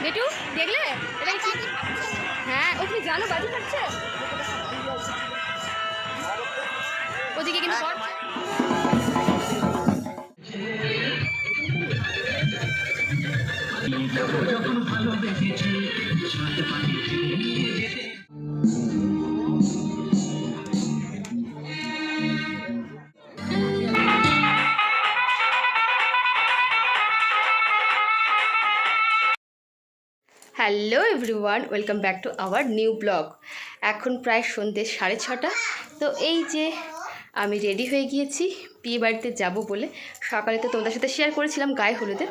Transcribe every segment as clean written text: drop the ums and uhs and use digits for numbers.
বেটু দেখলে এটা কি? হ্যাঁ ওখানে জানো বাজি থাকছে ওদিকে কিন্তু hello everyone, welcome back to our new blog. এখন প্রায় সন্ধ্যে 6:30। তো এই যে আমি রেডি হয়ে গিয়েছি বিয়ে বাড়িতে যাব বলে। সকালে তো তোমাদের সাথে শেয়ার করেছিলাম গায়ে হলুদে।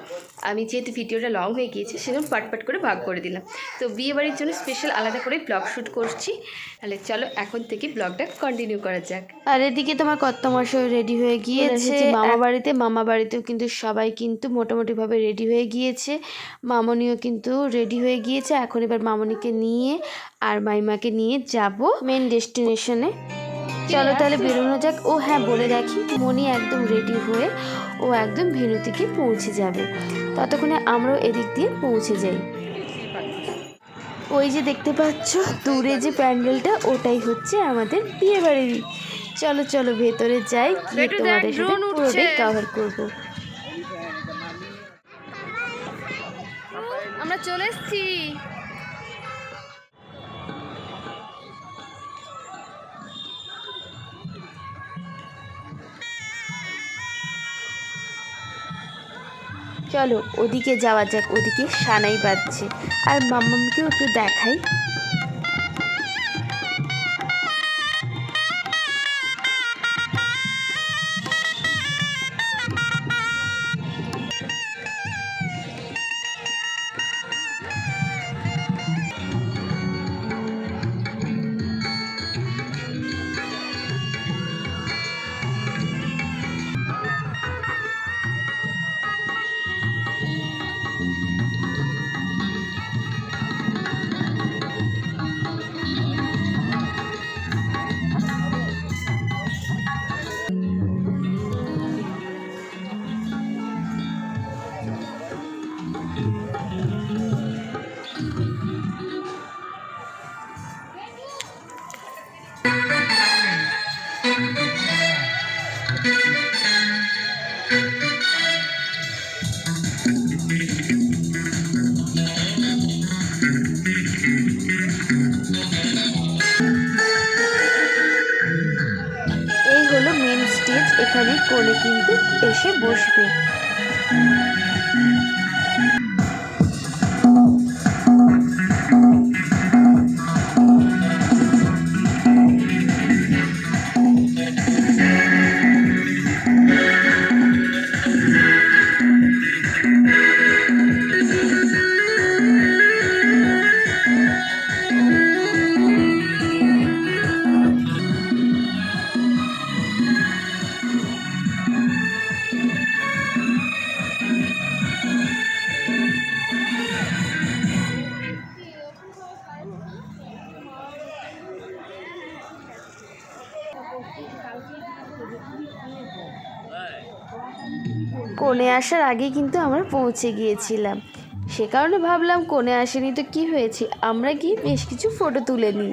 আমি যেহেতু ভিডিওটা লং হয়ে গিয়েছে সেজন্য পাট করে ভাগ করে দিলাম। তো বিয়ে বাড়ির জন্য স্পেশাল আলাদা করে ব্লগ শ্যুট করছি। তাহলে চলো এখন থেকে ব্লগটা কন্টিনিউ করা যাক। আর এদিকে তোমার কর্তামশাই রেডি হয়ে গিয়েছে মামা বাড়িতেও কিন্তু সবাই কিন্তু মোটামুটিভাবে রেডি হয়ে গিয়েছে। মামনিও কিন্তু রেডি হয়ে গিয়েছে। এখন এবার মামনিকে নিয়ে আর মাইমাকে নিয়ে যাব মেন ডেস্টিনেশনে। চলো তাহলে বেরোনো যাক। ও হ্যাঁ বলে রাখি, মনি একদম রেডি হয়ে ও একদম ভেন্যু থেকে পৌঁছে যাবে। ততক্ষণে আমরাও এদিক দিয়ে পৌঁছে যাই। ওই যে দেখতে পাচ্ছ দূরে যে প্যান্ডেলটা, ওটাই হচ্ছে আমাদের বিয়ে বাড়ি। চলো চলো ভেতরে যাই, গিয়ে তোমাদের সাথে পুরোটাই কভার করবো। আমরা চলে এসেছি। চলো ওদিকে যাওয়া যাক, ওদিকে সানাই বাজছে। আর মাম্মামকেও একটু দেখাই। এই হলো মেন স্টেজ, এখানে কোণে কিন্তু এসে বসবে। কোণে আসার আগেই কিন্তু আমরা পৌঁছে গিয়েছিলাম, সে কারণে ভাবলাম কোণে আসেনি তো কি হয়েছে, আমরা গিয়ে বেশ কিছু ফটো তুলে নিই।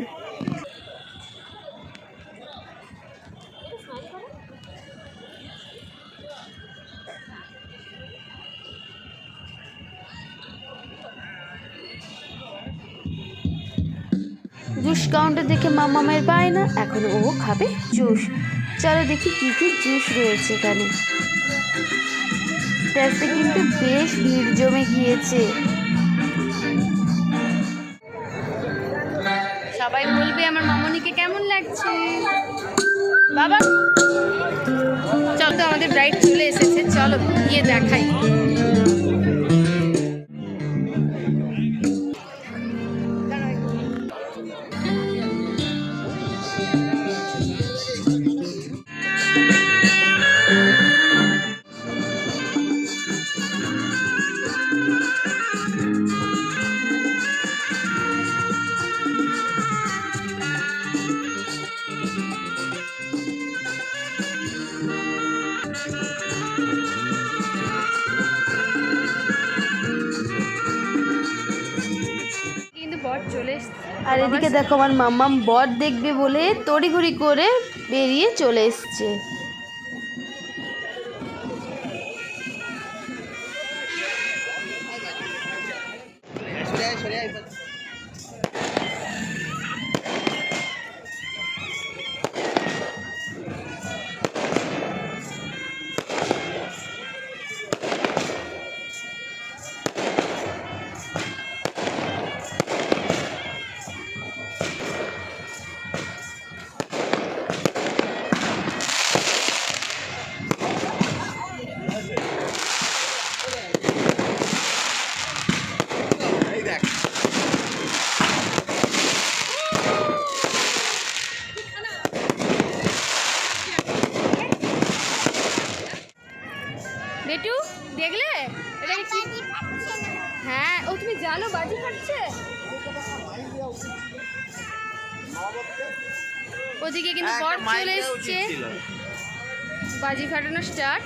জুস কাউন্টার দেখে মামামের বায়না, এখন ও খাবে জুস। চলো দেখি কী কী জুস রয়েছে এখানে। টেস্টে কিন্তু বেশ ভিড় জমে গিয়েছে। সবাই বলবে আমার মামনিকে কেমন লাগছে। বাবা চলো, তো আমাদের ব্রাইড চলে এসেছে, চলো গিয়ে দেখাই। আর এদিকে দেখো আমার মাম্মাম বর দেখবে বলে তড়িঘড়ি করে বেরিয়ে চলে এসছে। বেটু দেখলে এটা কি? হ্যাঁ, ও তুমি জানো বাজি ফাটছে। ওদিকে কিন্তু বর চলে এসছে, বাজি ফাটানো স্টার্ট।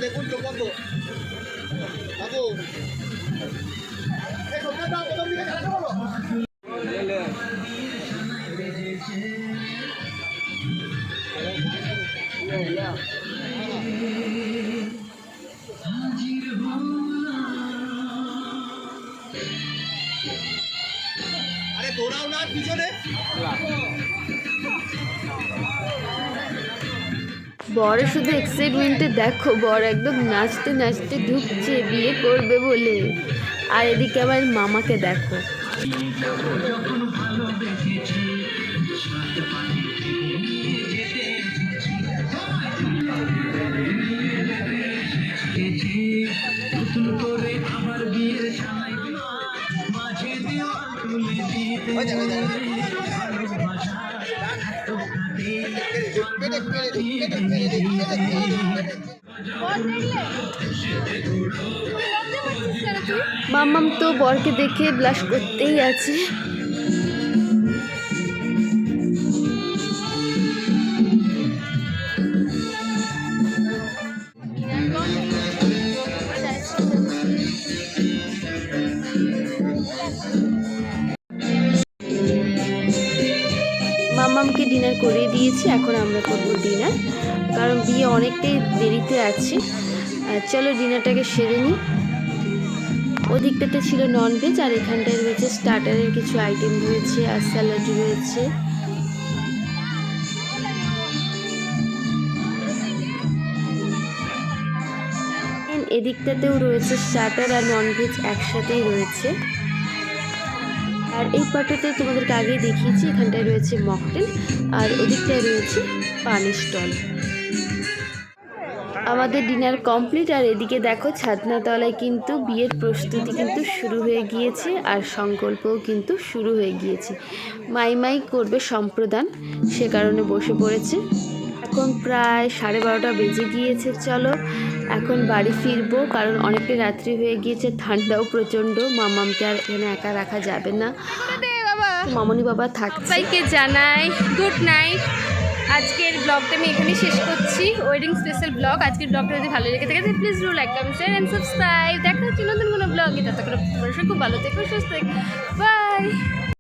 দেখুন চোখ বন্ধ বাবু প্রথম দিকে চালাতে বলো। আরে তোরাও না পিছনে। বর শুধু এক্সাইটমেন্টে দেখো, বর একদম নাচতে নাচতে ঢুকছে বিয়ে করবে বলে। আর এদিকে আমার মামাকে দেখো, মাম্মাম তো বরকে দেখে ব্লাশ করতেই আছে। মাম্মামকে ডিনার করিয়ে দিয়েছি, এখন আমরা করবো ডিনার, কারণ বিয়ে অনেকটাই দেরিতে আছে। চলো ডিনারটাকে সেরে নিই। ওদিকটাতে ছিল ননভেজ, আর এখানটায় রয়েছে স্টার্টারের কিছু আইটেম রয়েছে, আর স্যালাড রয়েছে। এদিকটাতেও রয়েছে স্টার্টার আর ননভেজ একসাথেই রয়েছে। আর এই পার্টটাতে তোমাদেরকে আগেই দেখিয়েছি, এখানটায় রয়েছে মকটেল, আর ওদিকটায় রয়েছে পানির স্টল। আমাদের ডিনার কমপ্লিট। আর এদিকে দেখো ছাদনাতলায় কিন্তু বিয়ের প্রস্তুতি কিন্তু শুরু হয়ে গিয়েছে, আর সংকল্পও কিন্তু শুরু হয়ে গিয়েছে। মাই করবে সম্প্রদান, সে কারণে বসে পড়েছে। এখন প্রায় 12:30 বেজে গিয়েছে। চলো এখন বাড়ি ফিরবো, কারণ অনেকটা রাত্রি হয়ে গিয়েছে, ঠান্ডাও প্রচণ্ড। মামামকে আর এখানে একা রাখা যাবে না, মামনি বাবা থাকছে। সবাইকে জানাই গুড নাইট। আজকের ব্লগটা আমি এখানেই শেষ করছি, ওয়েডিং স্পেশাল ব্লগ। আজকের ব্লগটা যদি ভালো লেগে থাকে please do like, comment, share and subscribe. দেখা হচ্ছে নতুন কোনো ব্লগে। ততক্ষণ খুব ভালো থেকো, সুস্থ থেকো, বাই।